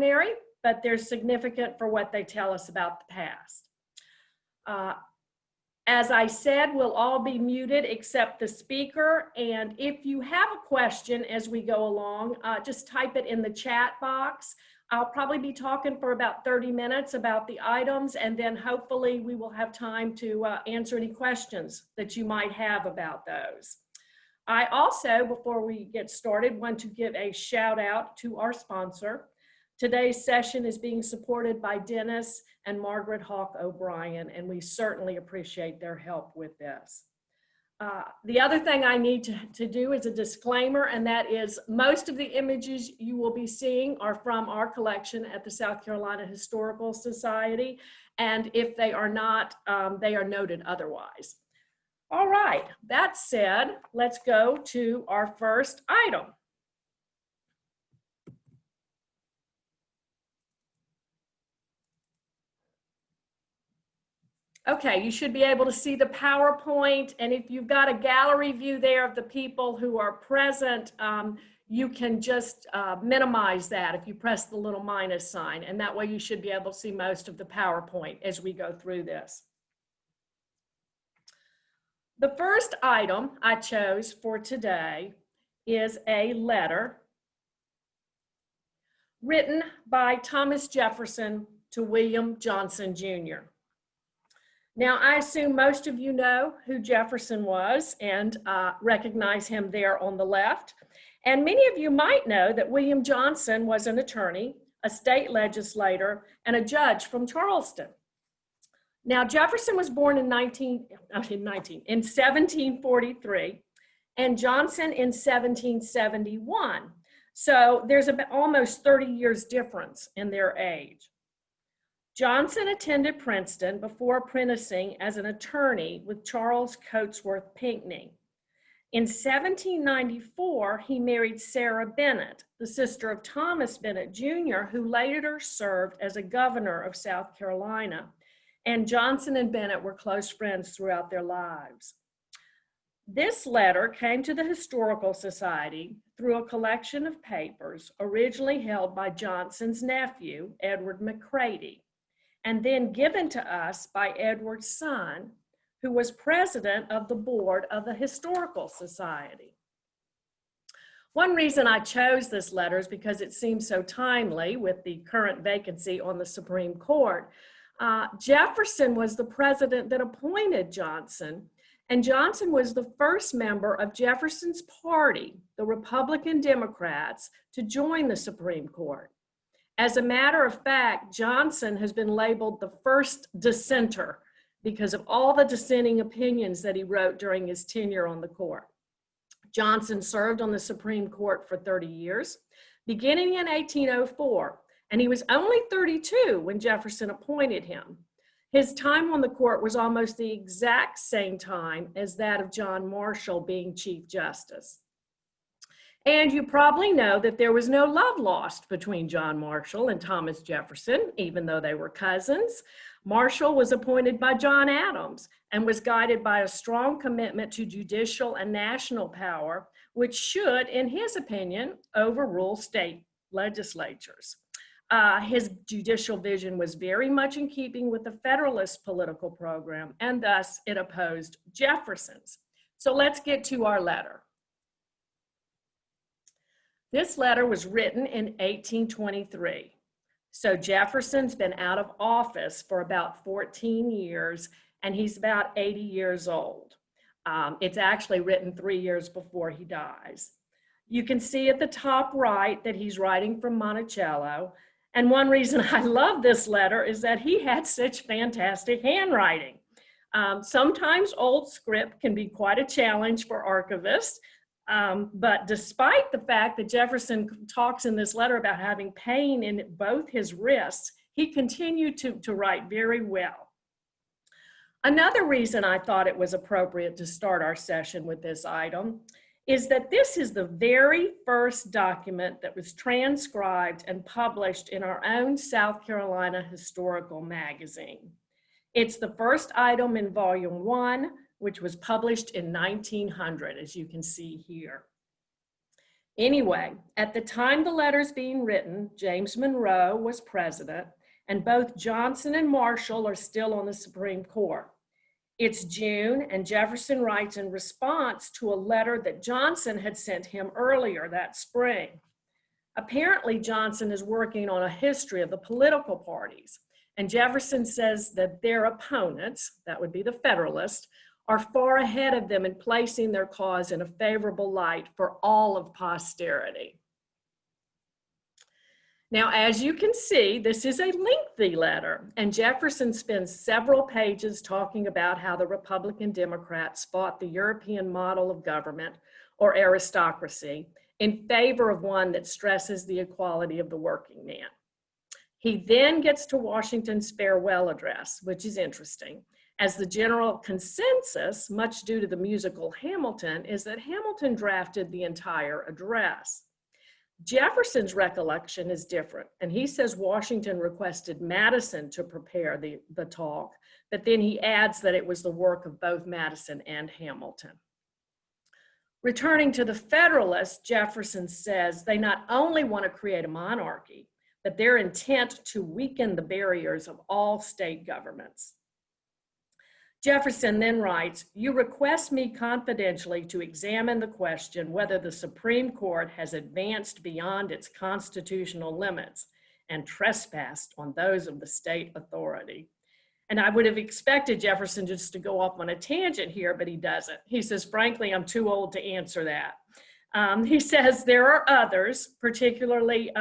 extraordinary, but they're significant for what they tell us about the past. As I said, we'll all be muted except the speaker. And if you have a question as we go along, just type it in the chat box. I'll probably be talking for about 30 minutes about the items, and then hopefully we will have time to answer any questions that you might have about those. I also, before we get started, want to give a shout out to our sponsor. Today's session is being supported by Dennis and Margaret Hawk O'Brien, and we certainly appreciate their help with this. The other thing I need to do is a disclaimer, and that is most of the images you will be seeing are from our collection at the South Carolina Historical Society, and if they are not, they are noted otherwise. All right, that said, let's go to our first item. Okay, you should be able to see the PowerPoint, and if you've got a gallery view there of the people who are present, you can just minimize that if you press the little minus sign, and that way you should be able to see most of the PowerPoint as we go through this. The first item I chose for today is a letter written by Thomas Jefferson to William Johnson, Jr. Now, I assume most of you know who Jefferson was and recognize him there on the left. And many of you might know that William Johnson was an attorney, a state legislator, and a judge from Charleston. Now, Jefferson was born in 1743 and Johnson in 1771. So there's almost 30 years difference in their age. Johnson attended Princeton before apprenticing as an attorney with Charles Cotesworth Pinckney. In 1794, he married Sarah Bennett, the sister of Thomas Bennett, Jr., who later served as a governor of South Carolina. And Johnson and Bennett were close friends throughout their lives. This letter came to the Historical Society through a collection of papers originally held by Johnson's nephew, Edward McCready, and then given to us by Edward's son, who was president of the board of the Historical Society. One reason I chose this letter is because it seems so timely with the current vacancy on the Supreme Court. Jefferson was the president that appointed Johnson, and Johnson was the first member of Jefferson's party, the Republican Democrats, to join the Supreme Court. As a matter of fact, Johnson has been labeled the first dissenter because of all the dissenting opinions that he wrote during his tenure on the court. Johnson served on the Supreme Court for 30 years, beginning in 1804, and he was only 32 when Jefferson appointed him. His time on the court was almost the exact same time as that of John Marshall being Chief Justice. And you probably know that there was no love lost between John Marshall and Thomas Jefferson, even though they were cousins. Marshall was appointed by John Adams and was guided by a strong commitment to judicial and national power, which should, in his opinion, overrule state legislatures. His judicial vision was very much in keeping with the Federalist political program, and thus it opposed Jefferson's. So let's get to our letter. This letter was written in 1823. So Jefferson's been out of office for about 14 years, and he's about 80 years old. It's actually written 3 years before he dies. You can see at the top right that he's writing from Monticello. And one reason I love this letter is that he had such fantastic handwriting. Sometimes old script can be quite a challenge for archivists. But despite the fact that Jefferson talks in this letter about having pain in both his wrists, he continued to write very well. Another reason I thought it was appropriate to start our session with this item is that this is the very first document that was transcribed and published in our own South Carolina Historical Magazine. It's the first item in Volume 1, which was published in 1900, as you can see here. Anyway, at the time the letter's being written, James Monroe was president, and both Johnson and Marshall are still on the Supreme Court. It's June, and Jefferson writes in response to a letter that Johnson had sent him earlier that spring. Apparently, Johnson is working on a history of the political parties, and Jefferson says that their opponents, that would be the Federalists, are far ahead of them in placing their cause in a favorable light for all of posterity. Now, as you can see, this is a lengthy letter, and Jefferson spends several pages talking about how the Republican Democrats fought the European model of government, or aristocracy, in favor of one that stresses the equality of the working man. He then gets to Washington's farewell address, which is interesting, as the general consensus, much due to the musical Hamilton, is that Hamilton drafted the entire address. Jefferson's recollection is different, and he says Washington requested Madison to prepare the talk, but then he adds that it was the work of both Madison and Hamilton. Returning to the Federalists, Jefferson says they not only want to create a monarchy, but they're intent to weaken the barriers of all state governments. Jefferson then writes, "You request me confidentially to examine the question whether the Supreme Court has advanced beyond its constitutional limits and trespassed on those of the state authority." And I would have expected Jefferson just to go off on a tangent here, but he doesn't. He says, frankly, I'm too old to answer that. He says there are others, particularly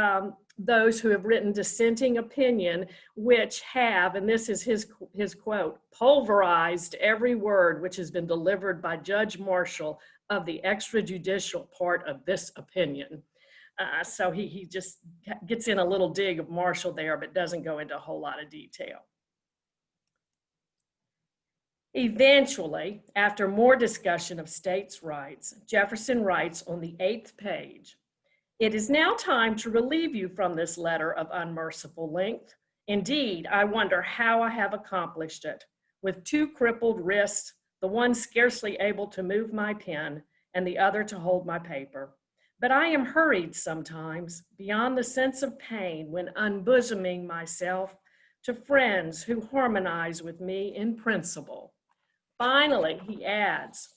those who have written dissenting opinion, which have, and this is his quote, pulverized every word which has been delivered by Judge Marshall of the extrajudicial part of this opinion. So he just gets in a little dig of Marshall there, but doesn't go into a whole lot of detail. Eventually, after more discussion of states' rights, Jefferson writes on the 8th page, "It is now time to relieve you from this letter of unmerciful length. Indeed, I wonder how I have accomplished it. With 2 crippled wrists, the one scarcely able to move my pen and the other to hold my paper. But I am hurried sometimes beyond the sense of pain when unbosoming myself to friends who harmonize with me in principle." Finally, he adds,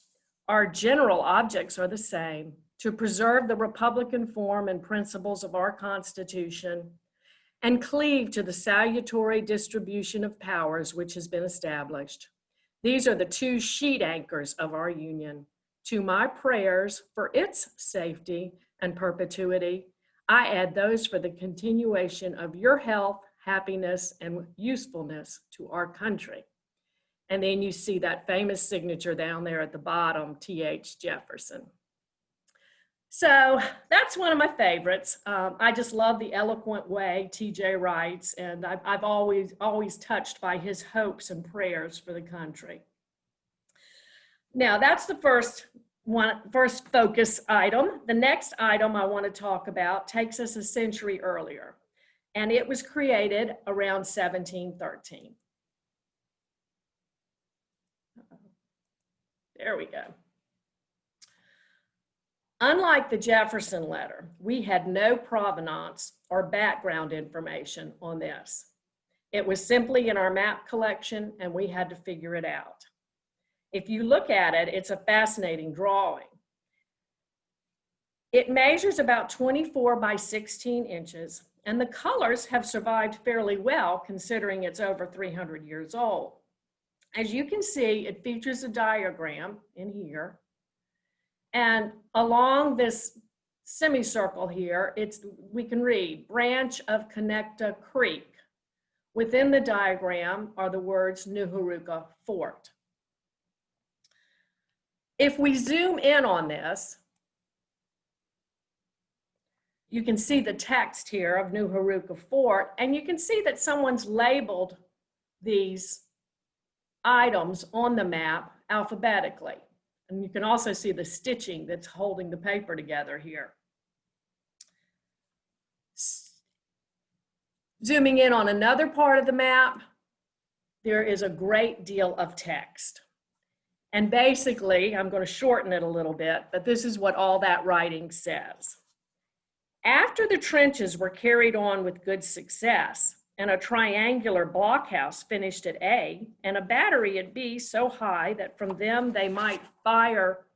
"Our general objects are the same, to preserve the Republican form and principles of our Constitution and cleave to the salutary distribution of powers which has been established. These are the 2 sheet anchors of our Union. To my prayers for its safety and perpetuity, I add those for the continuation of your health, happiness, and usefulness to our country." And then you see that famous signature down there at the bottom, T.H. Jefferson. So that's one of my favorites. I just love the eloquent way TJ writes, and I've always touched by his hopes and prayers for the country. Now that's the first focus item. The next item I want to talk about takes us a century earlier, and it was created around 1713. There we go. Unlike the Jefferson letter, we had no provenance or background information on this. It was simply in our map collection, and we had to figure it out. If you look at it, it's a fascinating drawing. It measures about 24 by 16 inches, and the colors have survived fairly well considering it's over 300 years old. As you can see, it features a diagram in here. And along this semicircle here, we can read branch of Connecta Creek. Within the diagram are the words Noo-He-Roo-Ka Fort. If we zoom in on this, you can see the text here of Noo-He-Roo-Ka Fort, and you can see that someone's labeled these items on the map alphabetically. And you can also see the stitching that's holding the paper together here. Zooming in on another part of the map, there is a great deal of text. And basically, I'm going to shorten it a little bit, but this is what all that writing says. After the trenches were carried on with good success, and a triangular blockhouse finished at A, and a battery at B so high that from them they might fire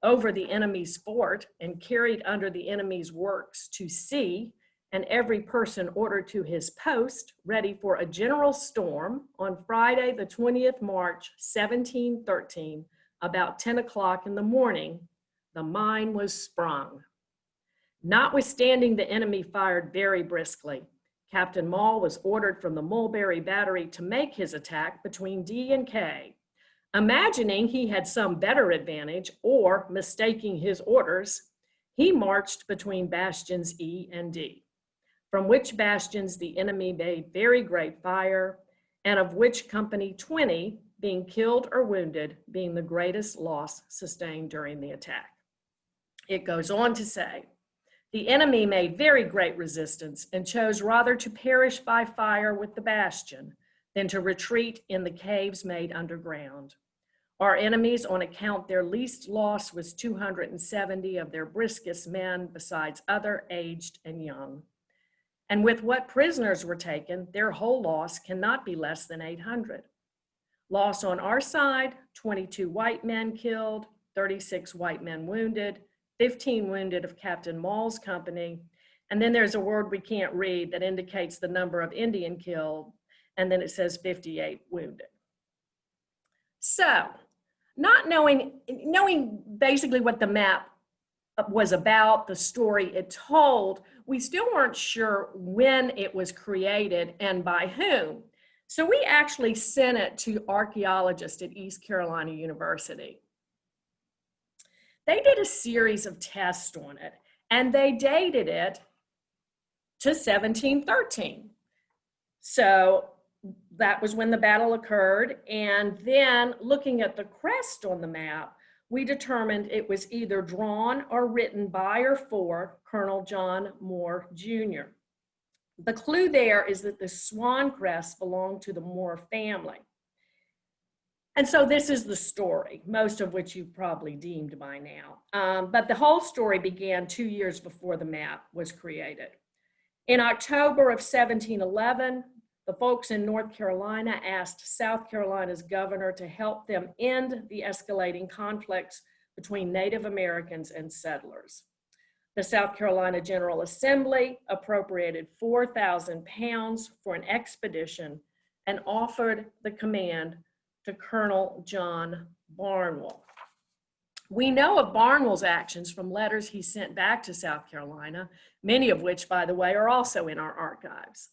over the enemy's fort and carried under the enemy's works to C, and every person ordered to his post, ready for a general storm, on Friday, the 20th March, 1713, about 10 o'clock in the morning, the mine was sprung. Notwithstanding the enemy fired very briskly, Captain Mall was ordered from the Mulberry Battery to make his attack between D and K. Imagining he had some better advantage, or mistaking his orders, he marched between bastions E and D, from which bastions the enemy made very great fire, and of which company 20, being killed or wounded, being the greatest loss sustained during the attack. It goes on to say, the enemy made very great resistance and chose rather to perish by fire with the bastion than to retreat in the caves made underground. Our enemies, on account their least loss was 270 of their briskest men, besides other aged and young. And with what prisoners were taken, their whole loss cannot be less than 800. Loss on our side, 22 white men killed, 36 white men wounded, 15 wounded of Captain Mall's company, and then there's a word we can't read that indicates the number of Indian killed, and then it says 58 wounded. So, not knowing basically what the map was about, the story it told, we still weren't sure when it was created and by whom. So we actually sent it to archaeologists at East Carolina University. They did a series of tests on it, and they dated it to 1713. So that was when the battle occurred. And then looking at the crest on the map, we determined it was either drawn or written by or for Colonel John Moore, Jr. The clue there is that the swan crest belonged to the Moore family. And so this is the story, most of which you've probably deemed by now. But the whole story began 2 years before the map was created. In October of 1711, the folks in North Carolina asked South Carolina's governor to help them end the escalating conflicts between Native Americans and settlers. The South Carolina General Assembly appropriated 4,000 pounds for an expedition and offered the command to Colonel John Barnwell. We know of Barnwell's actions from letters he sent back to South Carolina, many of which, by the way, are also in our archives.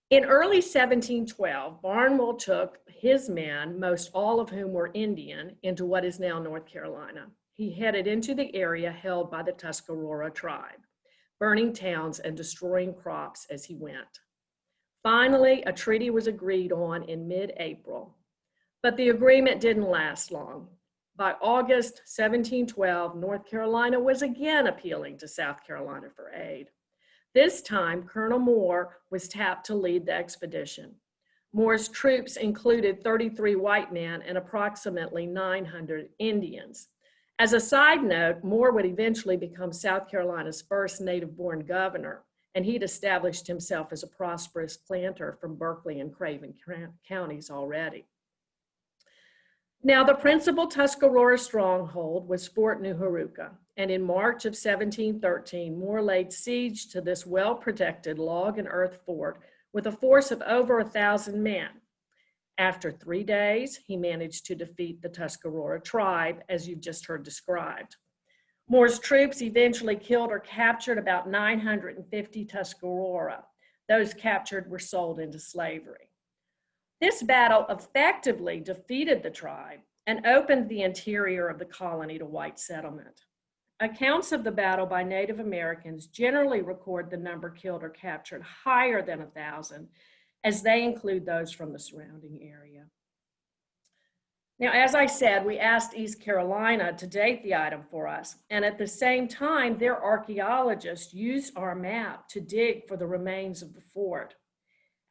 In early 1712, Barnwell took his men, most all of whom were Indian, into what is now North Carolina. He headed into the area held by the Tuscarora tribe, burning towns and destroying crops as he went. Finally, a treaty was agreed on in mid-April, but the agreement didn't last long. By August 1712, North Carolina was again appealing to South Carolina for aid. This time, Colonel Moore was tapped to lead the expedition. Moore's troops included 33 white men and approximately 900 Indians. As a side note, Moore would eventually become South Carolina's first native-born governor, and he'd established himself as a prosperous planter from Berkeley and Craven counties already. Now, the principal Tuscarora stronghold was Fort Noo-He-Roo-Ka, and in March of 1713, Moore laid siege to this well-protected log and earth fort with a force of over 1,000 men. After 3 days, he managed to defeat the Tuscarora tribe, as you've just heard described. Moore's troops eventually killed or captured about 950 Tuscarora. Those captured were sold into slavery. This battle effectively defeated the tribe and opened the interior of the colony to white settlement. Accounts of the battle by Native Americans generally record the number killed or captured higher than 1,000, as they include those from the surrounding area. Now, as I said, we asked East Carolina to date the item for us, and at the same time, their archaeologists used our map to dig for the remains of the fort.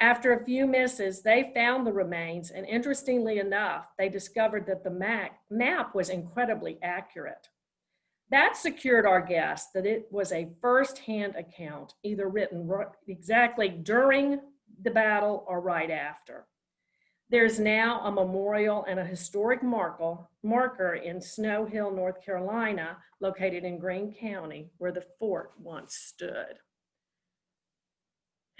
After a few misses, they found the remains, and interestingly enough, they discovered that the map was incredibly accurate. That secured our guess that it was a first-hand account, either written exactly during the battle or right after. There's now a memorial and a historic marker in Snow Hill, North Carolina, located in Greene County, where the fort once stood.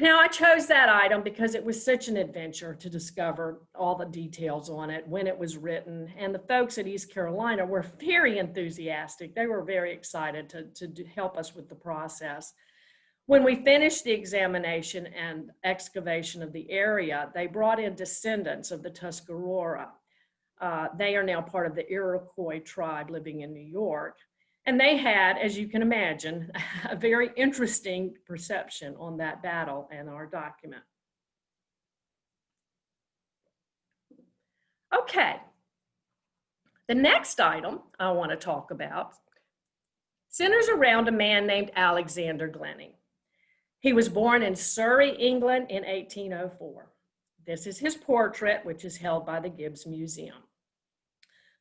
Now, I chose that item because it was such an adventure to discover all the details on it, when it was written, and the folks at East Carolina were very enthusiastic. They were very excited to help us with the process. When we finished the examination and excavation of the area, they brought in descendants of the Tuscarora. They are now part of the Iroquois tribe living in New York. And they had, as you can imagine, a very interesting perception on that battle and our document. Okay, the next item I want to talk about centers around a man named Alexander Glennie. He was born in Surrey, England in 1804. This is his portrait, which is held by the Gibbs Museum.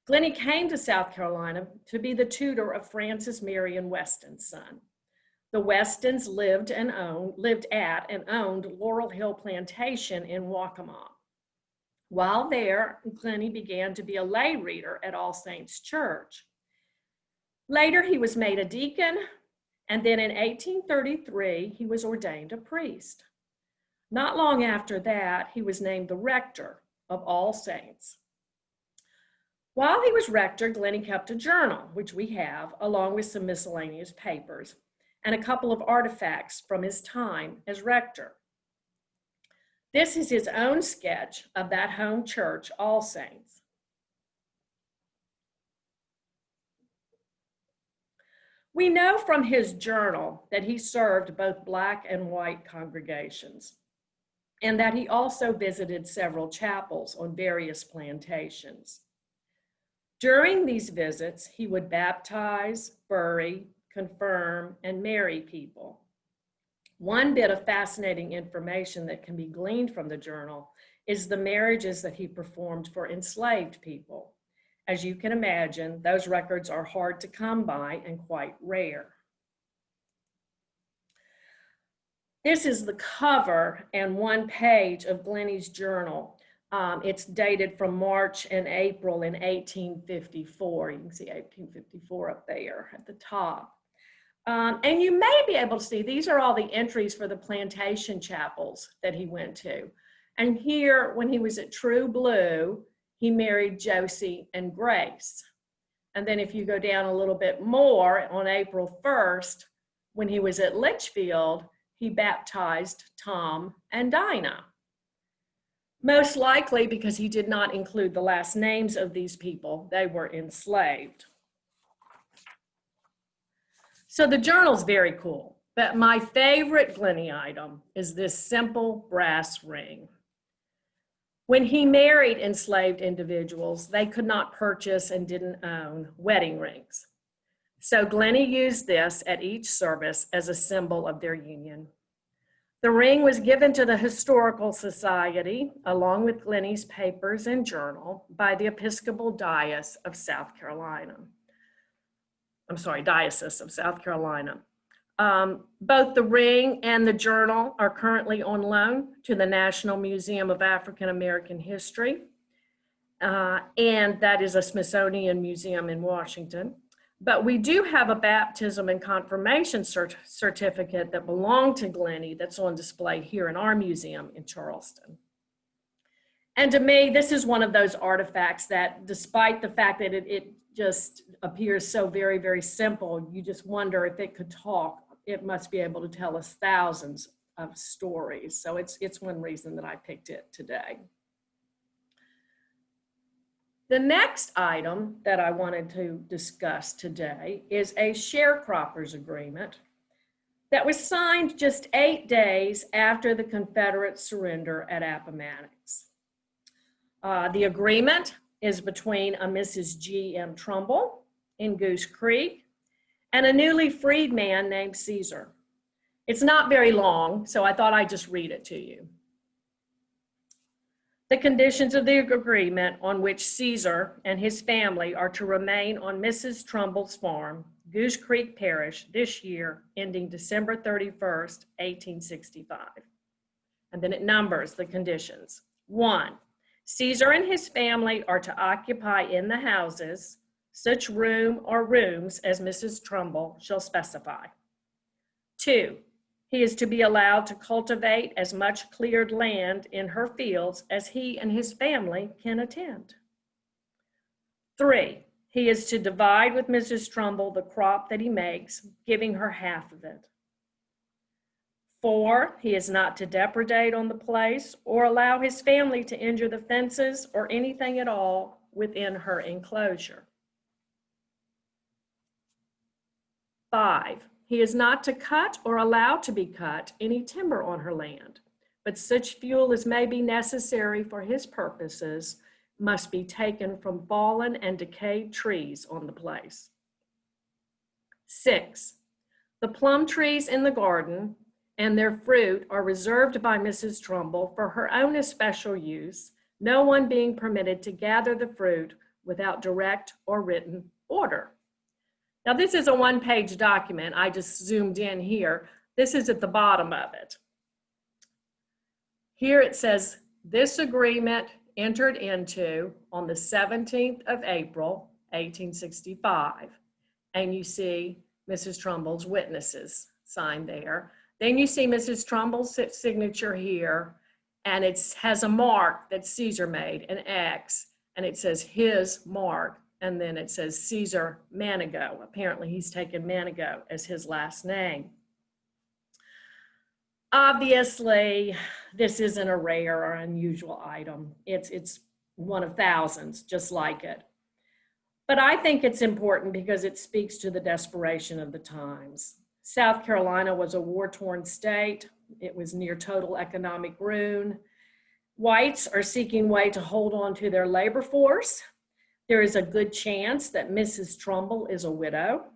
Glennie came to South Carolina to be the tutor of Francis Marion Weston's son. The Westons lived at and owned Laurel Hill Plantation in Waccamaw. While there, Glennie began to be a lay reader at All Saints Church. Later, he was made a deacon, and then in 1833, he was ordained a priest. Not long after that, he was named the rector of All Saints. While he was rector, Glennie kept a journal, which we have, along with some miscellaneous papers, and a couple of artifacts from his time as rector. This is his own sketch of that home church, All Saints. We know from his journal that he served both Black and white congregations, and that he also visited several chapels on various plantations. During these visits, he would baptize, bury, confirm, and marry people. One bit of fascinating information that can be gleaned from the journal is the marriages that he performed for enslaved people. As you can imagine, those records are hard to come by and quite rare. This is the cover and one page of Glennie's journal. It's dated from March and April in 1854. You can see 1854 up there at the top. And you may be able to see, these are all the entries for the plantation chapels that he went to. And here, when he was at True Blue, he married Josie and Grace. And then if you go down a little bit more, on April 1st, when he was at Litchfield, he baptized Tom and Dinah. Most likely because he did not include the last names of these people, they were enslaved. So the journal's very cool, but my favorite Glennie item is this simple brass ring. When he married enslaved individuals, they could not purchase and didn't own wedding rings. So Glennie used this at each service as a symbol of their union. The ring was given to the Historical Society, along with Glennie's papers and journal, by the Episcopal Diocese of South Carolina. Diocese of South Carolina. Both the ring and the journal are currently on loan to the National Museum of African American History, and that is a Smithsonian museum in Washington. But we do have a baptism and confirmation certificate that belonged to Glennie that's on display here in our museum in Charleston. And to me, this is one of those artifacts that, despite the fact that it just appears so very, very simple, you just wonder if it could talk. It must be able to tell us thousands of stories. So it's one reason that I picked it today. The next item that I wanted to discuss today is a Sharecroppers Agreement that was signed just 8 days after the Confederate surrender at Appomattox. The agreement is between a Mrs. G.M. Trumbull in Goose Creek and a newly freed man named Caesar. It's not very long, so I thought I'd just read it to you. The conditions of the agreement on which Caesar and his family are to remain on Mrs. Trumbull's farm Goose Creek Parish this year, ending December 31st, 1865. And then it numbers the conditions. 1, Caesar and his family are to occupy in the houses such room or rooms as Mrs. Trumbull shall specify. 2, he is to be allowed to cultivate as much cleared land in her fields as he and his family can attend. 3, he is to divide with Mrs. Trumbull the crop that he makes, giving her half of it. 4, he is not to depredate on the place or allow his family to injure the fences or anything at all within her enclosure. 5, he is not to cut or allow to be cut any timber on her land, but such fuel as may be necessary for his purposes must be taken from fallen and decayed trees on the place. 6, the plum trees in the garden and their fruit are reserved by Mrs. Trumbull for her own especial use, no one being permitted to gather the fruit without direct or written order. Now, this is a one-page document. I just zoomed in here. This is at the bottom of it. Here it says, this agreement entered into on the 17th of April, 1865. And you see Mrs. Trumbull's witnesses signed there. Then you see Mrs. Trumbull's signature here, and it has a mark that Caesar made, an X, and it says his mark, and then it says Caesar Manigo. Apparently he's taken Manigo as his last name. Obviously, this isn't a rare or unusual item. It's one of thousands just like it. But I think it's important because it speaks to the desperation of the times. South Carolina was a war-torn state. It was near total economic ruin. Whites are seeking way to hold on to their labor force. There is a good chance that Mrs. Trumbull is a widow.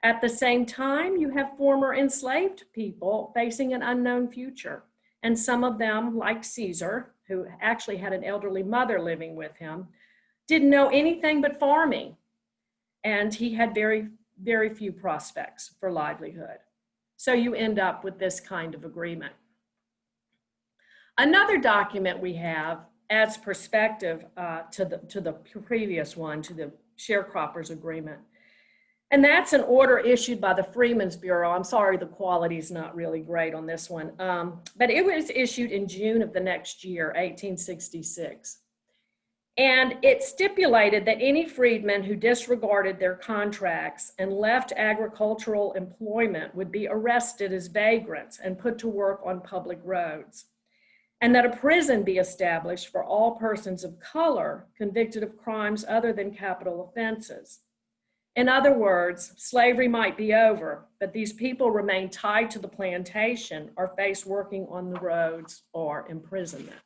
At the same time, you have former enslaved people facing an unknown future. And some of them, like Caesar, who actually had an elderly mother living with him, didn't know anything but farming. And he had very few prospects for livelihood. So you end up with this kind of agreement. Another document we have adds perspective to the previous one, to the Sharecroppers Agreement. And that's an order issued by the Freedmen's Bureau. I'm sorry, the quality is not really great on this one. But it was issued in June of the next year, 1866. And it stipulated that any freedmen who disregarded their contracts and left agricultural employment would be arrested as vagrants and put to work on public roads, and that a prison be established for all persons of color convicted of crimes other than capital offenses. In other words, slavery might be over, but these people remain tied to the plantation or face working on the roads or imprisonment.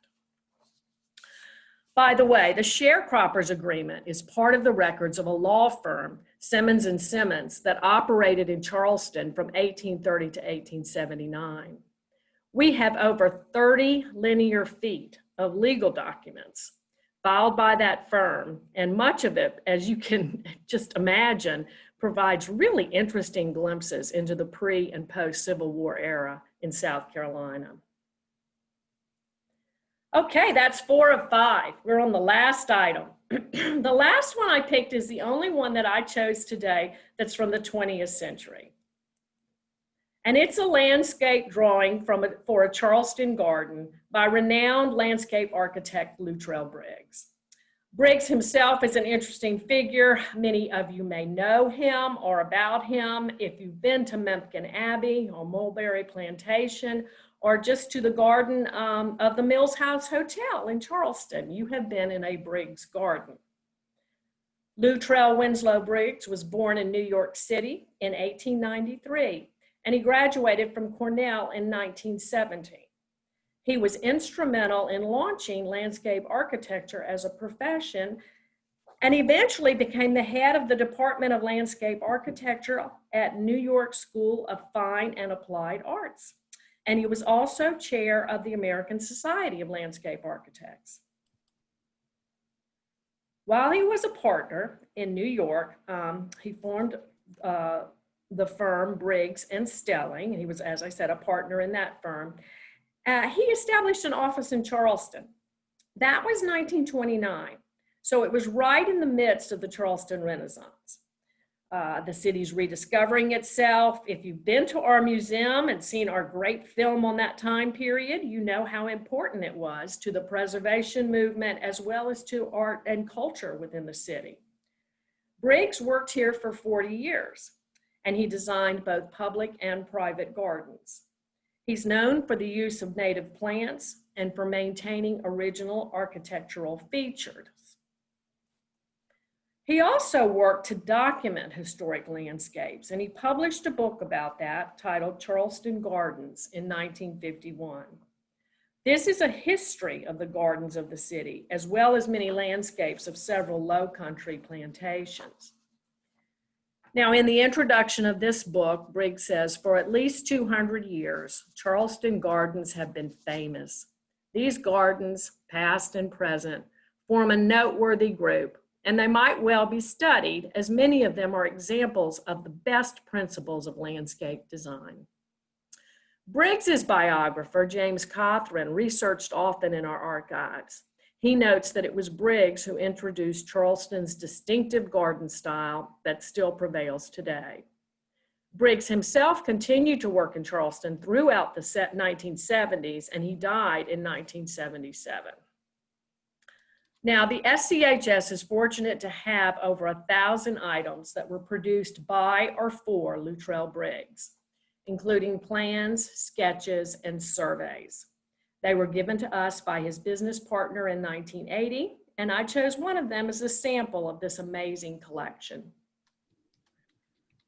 By the way, the Sharecroppers Agreement is part of the records of a law firm, Simmons & Simmons, that operated in Charleston from 1830 to 1879. We have over 30 linear feet of legal documents filed by that firm, and much of it, as you can just imagine, provides really interesting glimpses into the pre- and post-Civil War era in South Carolina. Okay, that's 4 of 5. We're on the last item. The last one I picked is the only one that I chose today that's from the 20th century. And it's a landscape drawing for a Charleston garden by renowned landscape architect Loutrel Briggs. Briggs himself is an interesting figure. Many of you may know him or about him if you've been to Mempkin Abbey or Mulberry Plantation, or just to the garden of the Mills House Hotel in Charleston. You have been in a Briggs garden. Loutrel Winslow Briggs was born in New York City in 1893, and he graduated from Cornell in 1970. He was instrumental in launching landscape architecture as a profession, and eventually became the head of the Department of Landscape Architecture at New York School of Fine and Applied Arts. And he was also chair of the American Society of Landscape Architects. While he was a partner in New York, he formed the firm Briggs and Stelling. He was, as I said, a partner in that firm. He established an office in Charleston. That was 1929. So it was right in the midst of the Charleston Renaissance. The city's rediscovering itself. If you've been to our museum and seen our great film on that time period, you know how important it was to the preservation movement as well as to art and culture within the city. Briggs worked here for 40 years, and he designed both public and private gardens. He's known for the use of native plants and for maintaining original architectural features. He also worked to document historic landscapes, and he published a book about that titled Charleston Gardens in 1951. This is a history of the gardens of the city, as well as many landscapes of several low country plantations. Now, in the introduction of this book, Briggs says, for at least 200 years, Charleston Gardens have been famous. These gardens, past and present, form a noteworthy group, and they might well be studied, as many of them are examples of the best principles of landscape design. Briggs's biographer, James Cothran, researched often in our archives. He notes that it was Briggs who introduced Charleston's distinctive garden style that still prevails today. Briggs himself continued to work in Charleston throughout the 1970s, and he died in 1977. Now, the SCHS is fortunate to have over 1,000 items that were produced by or for Loutrel Briggs, including plans, sketches, and surveys. They were given to us by his business partner in 1980, and I chose one of them as a sample of this amazing collection.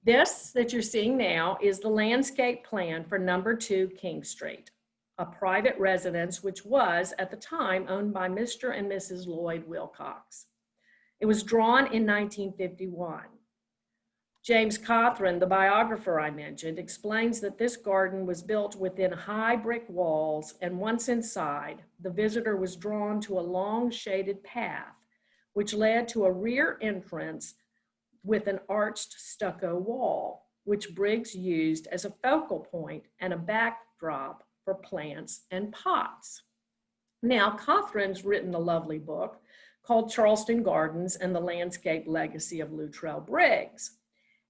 This that you're seeing now is the landscape plan for number 2 King Street, a private residence which was, at the time, owned by Mr. and Mrs. Lloyd Wilcox. It was drawn in 1951. James Cothran, the biographer I mentioned, explains that this garden was built within high brick walls, and once inside, the visitor was drawn to a long shaded path, which led to a rear entrance with an arched stucco wall, which Briggs used as a focal point and a backdrop for plants and pots. Now, Cothran's written a lovely book called Charleston Gardens and the Landscape Legacy of Loutrel Briggs.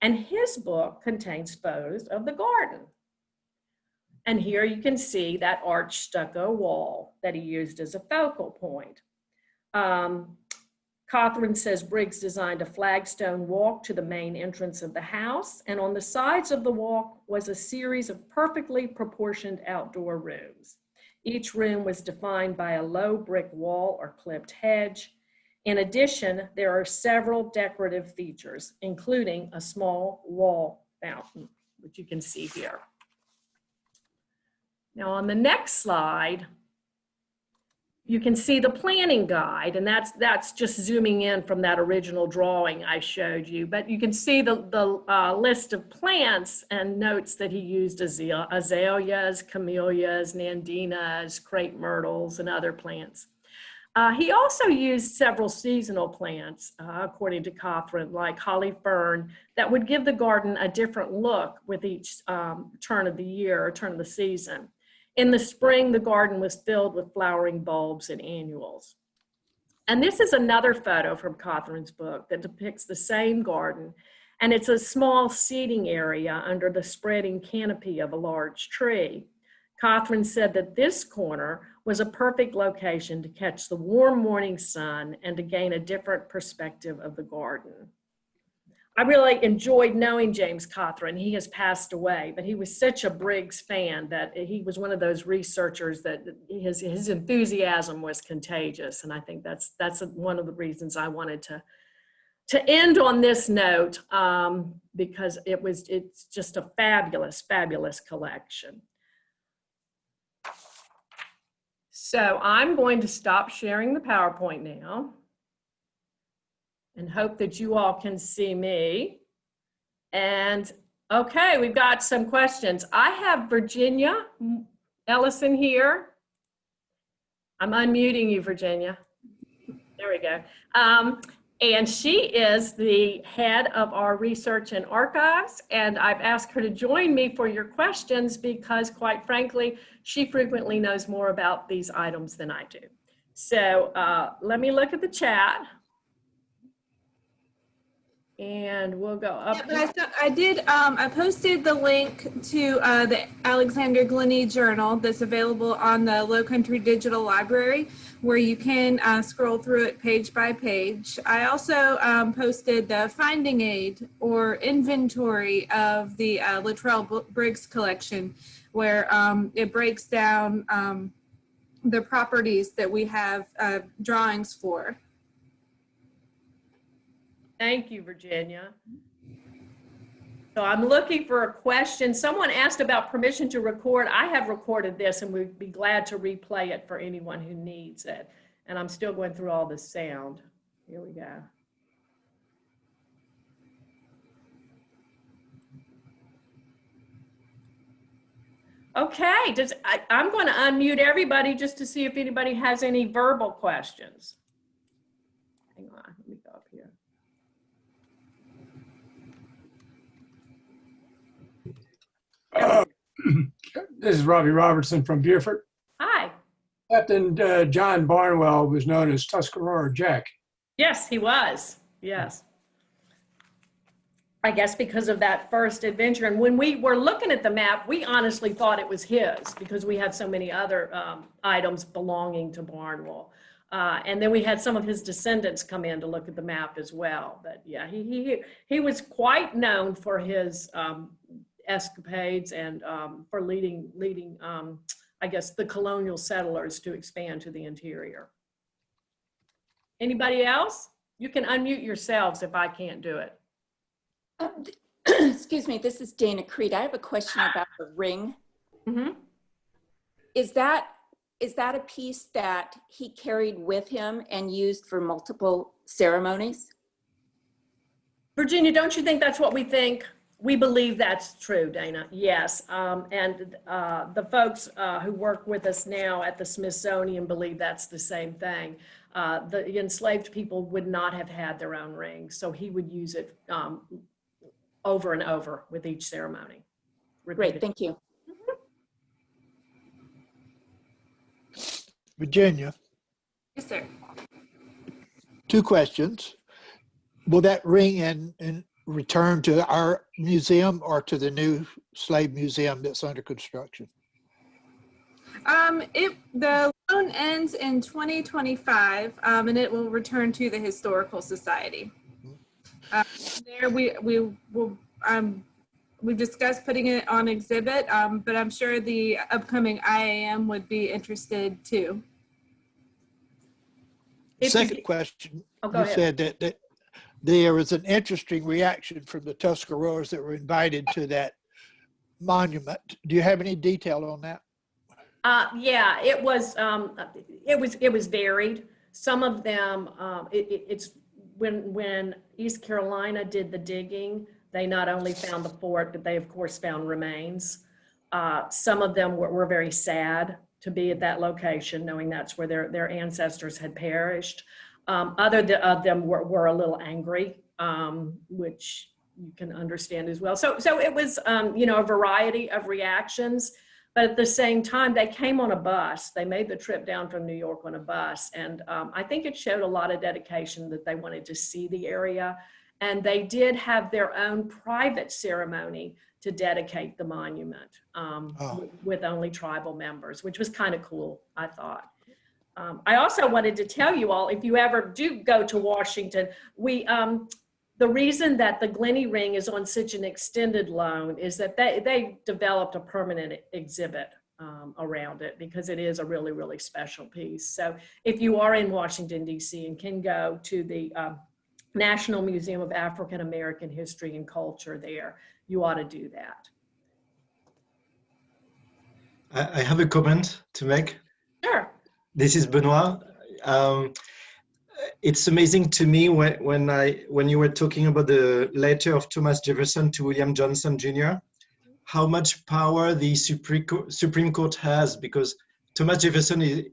And his book contains photos of the garden. And here you can see that arched stucco wall that he used as a focal point. Cothran says Briggs designed a flagstone walk to the main entrance of the house, and on the sides of the walk was a series of perfectly proportioned outdoor rooms. Each room was defined by a low brick wall or clipped hedge. In addition, there are several decorative features, including a small wall fountain, which you can see here. Now on the next slide, you can see the planning guide, and that's just zooming in from that original drawing I showed you. But you can see the list of plants and notes that he used: azaleas, camellias, nandinas, crepe myrtles, and other plants. He also used several seasonal plants, according to Cothran, like holly fern, that would give the garden a different look with each turn of the year or turn of the season. In the spring, the garden was filled with flowering bulbs and annuals. And this is another photo from Cothran's book that depicts the same garden, and it's a small seating area under the spreading canopy of a large tree. Cothran said that this corner was a perfect location to catch the warm morning sun and to gain a different perspective of the garden. I really enjoyed knowing James Cothran. He has passed away, but he was such a Briggs fan that he was one of those researchers that his enthusiasm was contagious. And I think that's one of the reasons I wanted to end on this note, because it's just a fabulous, fabulous collection. So I'm going to stop sharing the PowerPoint now and hope that you all can see me. And okay, we've got some questions. I have Virginia Ellison here. I'm unmuting you, Virginia. There we go. And she is the head of our research and archives. And I've asked her to join me for your questions because, quite frankly, she frequently knows more about these items than I do. So let me look at the chat. And we'll go up. Yeah, but I posted the link to the Alexander Glennie journal that's available on the Low Country Digital Library, where you can scroll through it page by page. I also posted the finding aid or inventory of the Loutrel Briggs collection, where it breaks down the properties that we have drawings for. Thank you, Virginia. So I'm looking for a question. Someone asked about permission to record. I have recorded this and we'd be glad to replay it for anyone who needs it. And I'm still going through all the sound. Here we go. Okay, I'm going to unmute everybody just to see if anybody has any verbal questions. Hang on, let me go up here. This is Robbie Robertson from Beaufort. Hi. Captain John Barnwell was known as Tuscarora Jack. Yes, he was. Yes. I guess because of that first adventure. And when we were looking at the map, we honestly thought it was his because we had so many other items belonging to Barnwell. And then we had some of his descendants come in to look at the map as well. But yeah, he was quite known for his escapades and for leading I guess, the colonial settlers to expand to the interior. Anybody else? You can unmute yourselves if I can't do it. Excuse me, this is Dana Creed. I have a question about the ring. Mm-hmm. Is that a piece that he carried with him and used for multiple ceremonies? Virginia, don't you think that's what we think? We believe that's true, Dana. Yes. And the folks who work with us now at the Smithsonian believe that's the same thing. The enslaved people would not have had their own rings, so he would use it over and over with each ceremony. Great, thank you. Virginia. Yes, sir. 2 questions. Will that ring and return to our museum or to the new slave museum that's under construction? The loan ends in 2025, and it will return to the Historical Society. There we've discussed putting it on exhibit, but I'm sure the upcoming IAM would be interested too. Second question, go ahead. said that there was an interesting reaction from the Tuscaroras that were invited to that monument. Do you have any detail on that? Yeah, it was varied. Some of them, it's when East Carolina did the digging, they not only found the fort, but they of course found remains. Some of them were very sad to be at that location, knowing that's where their ancestors had perished. Other of them were a little angry, which you can understand as well. So it was, a variety of reactions, but at the same time, they came on a bus. They made the trip down from New York on a bus. And I think it showed a lot of dedication that they wanted to see the area. And they did have their own private ceremony to dedicate the monument with only tribal members, which was kind of cool, I thought. I also wanted to tell you all, if you ever do go to Washington, the reason that the Glennie ring is on such an extended loan is that they developed a permanent exhibit around it because it is a really, really special piece. So if you are in Washington, D.C. and can go to the National Museum of African American History and Culture there, you ought to do that. I have a comment to make. Sure. This is Benoit. It's amazing to me when you were talking about the letter of Thomas Jefferson to William Johnson Jr., how much power the Supreme Court has, because Thomas Jefferson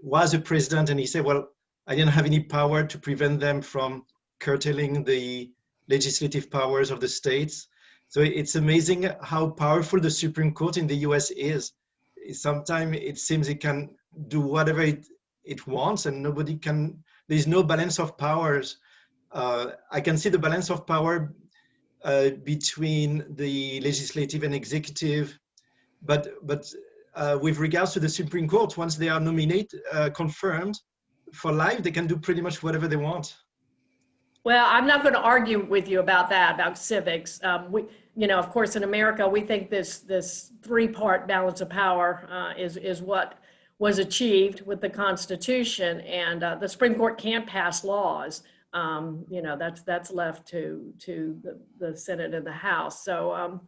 was a president and he said, well, I didn't have any power to prevent them from curtailing the legislative powers of the states. So it's amazing how powerful the Supreme Court in the US is. Sometimes it seems it can do whatever it wants and nobody can, there's no balance of powers. I can see the balance of power between the legislative and executive, but with regards to the Supreme Court, once they are nominated, confirmed for life, they can do pretty much whatever they want. Well, I'm not going to argue with you about that, about civics. Of course, in America, we think this three-part balance of power is what was achieved with the Constitution, and the Supreme Court can't pass laws. That's left to the Senate and the House. So,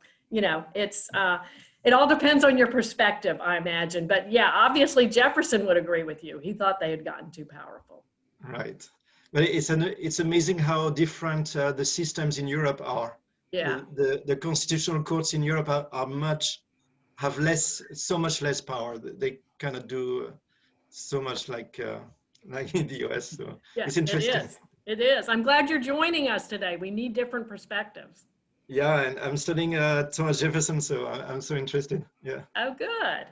it all depends on your perspective, I imagine. But yeah, obviously Jefferson would agree with you. He thought they had gotten too powerful. Right. But it's amazing how different the systems in Europe are. Yeah. The constitutional courts in Europe have so much less power. They kind of do so much like in the US. So Yeah, it's interesting. It is. I'm glad you're joining us today. We need different perspectives. Yeah, and I'm studying Thomas Jefferson, so I'm so interested. Yeah. Oh, good.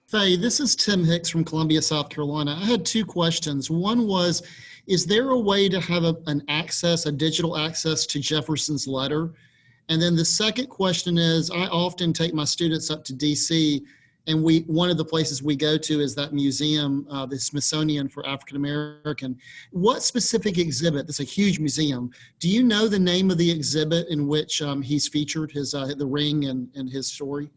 Faye, this is Tim Hicks from Columbia, South Carolina. I had two questions. One was, is there a way to have a digital access to Jefferson's letter? And then the second question is, I often take my students up to DC, and one of the places we go to is that museum, the Smithsonian for African American. What specific exhibit? It's a huge museum. Do you know the name of the exhibit in which he's featured the ring and his story?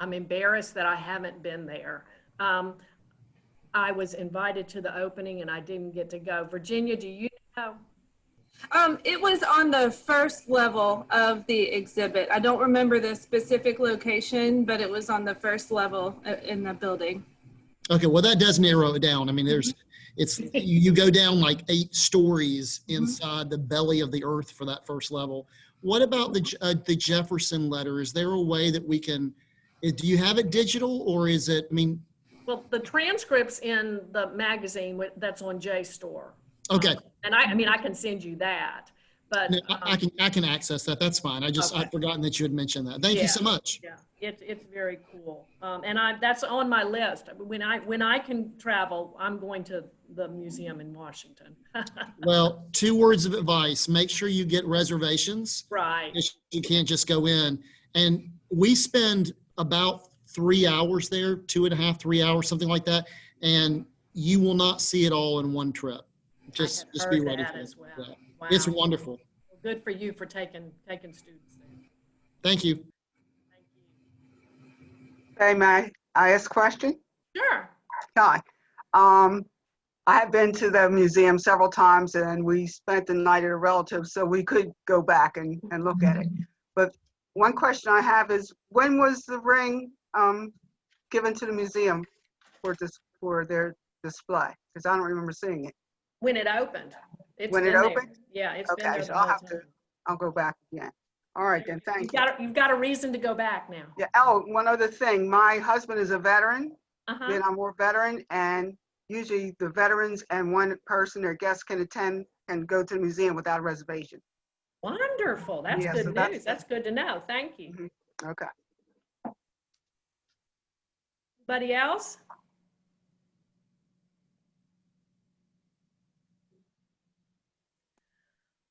I'm embarrassed that I haven't been there. I was invited to the opening and I didn't get to go. Virginia, do you know? It was on the first level of the exhibit. I don't remember the specific location, but it was on the first level in the building. Okay, well that does narrow it down. I mean, you go down like 8 stories inside the belly of the earth for that first level. What about the Jefferson letter? Is there a way that we can? Do you have it digital, or is it? I mean, well, the transcripts in the magazine that's on JSTOR. Okay. And I can send you that, but I can access that. That's fine. I'd forgotten that you had mentioned that. Thank you so much. Yeah, it's very cool. And that's on my list. When I can travel, I'm going to the museum in Washington. Well, 2 words of advice: make sure you get reservations. Right. You can't just go in. And we spend about 3 hours there, 2.5, 3 hours, something like that. And you will not see it all in one trip. Just be ready for as well. that. Wow. It's wonderful. Well, good for you for taking students there. Thank you. Thank you. Hey, may I ask a question? Sure. Hi. I have been to the museum several times and we spent the night at a relative, so we could go back and look at it. But one question I have is, when was the ring given to the museum for their display? Because I don't remember seeing it. When it opened. When it opened? Yeah, it's been Okay, there so the whole time. I'll go back again. All right, then, thank you. You've got a reason to go back now. Yeah, oh, one other thing. My husband is a veteran, Uh-huh. then I'm more veteran, and usually the veterans and one person or guest can go to the museum without a reservation. Wonderful. That's Yeah, good so news. that's- That's good to know. Thank you. Mhm. Okay. Anybody else?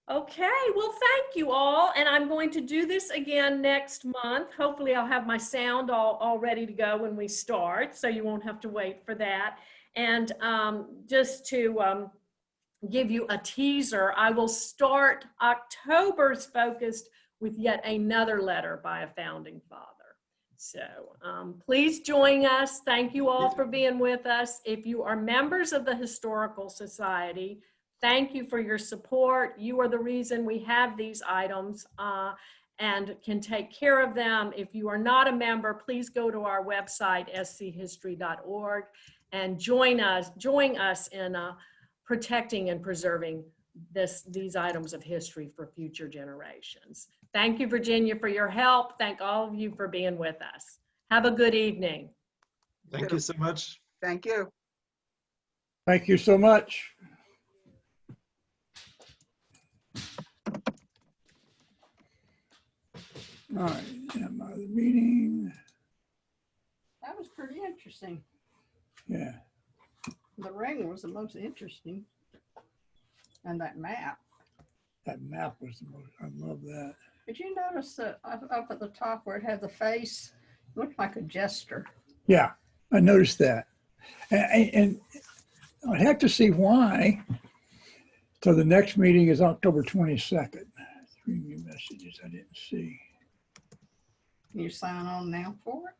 Okay, well, thank you all. And I'm going to do this again next month. Hopefully I'll have my sound all ready to go when we start, so you won't have to wait for that. And just to give you a teaser, I will start October's focused with yet another letter by a founding father. So please join us. Thank you all for being with us. If you are members of the Historical Society, thank you for your support. You are the reason we have these items and can take care of them. If you are not a member, please go to our website, schistory.org, and join us in protecting and preserving these items of history for future generations. Thank you, Virginia, for your help. Thank all of you for being with us. Have a good evening. Thank you so much. Thank you. Thank you so much. All right, am I the meeting? That was pretty interesting. Yeah, The ring was the most interesting. And that map. that map was the most, I love that. Did you notice that up at the top where it had the face, it looked like a jester? Yeah, I noticed that. And I'd have to see why. So the next meeting is October 22nd. 3 new messages I didn't see. Can you sign on now for it?